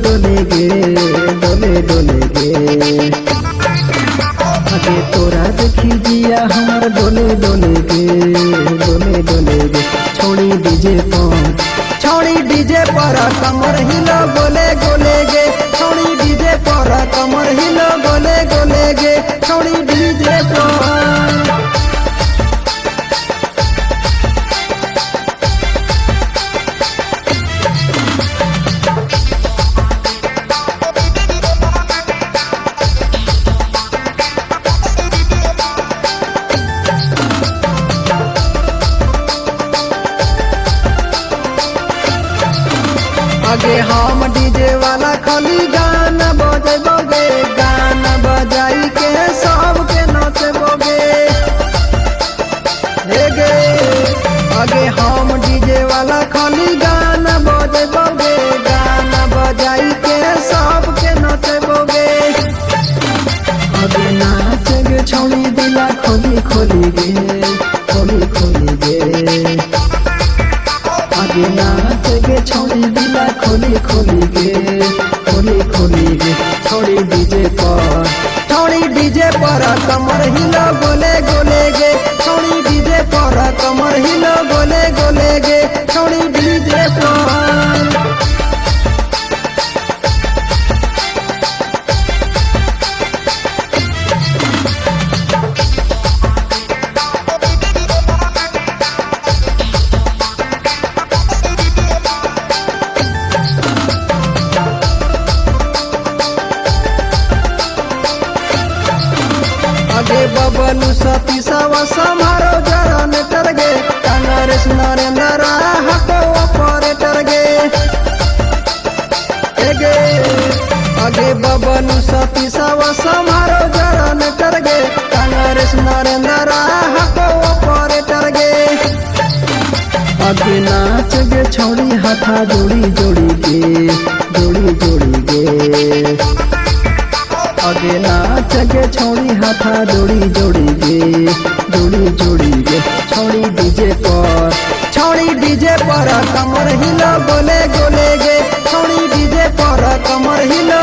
डोले गे डोले डोले गे आगे तोरा देखी दिया हमार डोले डोले गे डोले डोले गे छोड़ी डीजे पर कमर हिलो गोले गोले गे छोड़ी डीजे पर कमर हिलो गोले गोले गे छोड़ी डीजे पर आगे हम डीजे वाला खाली गाना बजेबोगे गाना बजाई के सबके नचबोगे हे गे आगे हम डीजे वाला खाली गाना बजेबोगे गाना बजाई के सबके नचबोगे आगे नाच गे छौड़ी दिला खोली खोली गे खोली खोली गे आगे नाच गे छौड़ी दिला खोली खोली गे खोली खोली गे छोड़ी डीजे पर कमर हिलो गोले गोले गे छोड़ी डीजे पर कमर हिलो गोले गोले गे छोड़ी डीजे पर आगे बबलू सती सवा समारो जरन टरगे कांग्रेस नरेंद्र हको ऑपरेटर गे एगे आगे बबलू सती सवा समारो जरन टरगे कांग्रेस नरेंद्र हको ऑपरेटर गे आगे नाच गे छौड़ी हाथा जोड़ी जोड़ी गे जोड़ी जोड़ी गे आगे नाच गे छौड़ी हाथा जोड़ी जोड़ी गे जोड़ी जोड़ी गे छौड़ी डीजे पर कमर हिलो गोले गोले गे छौड़ी डीजे पर कमर हिलो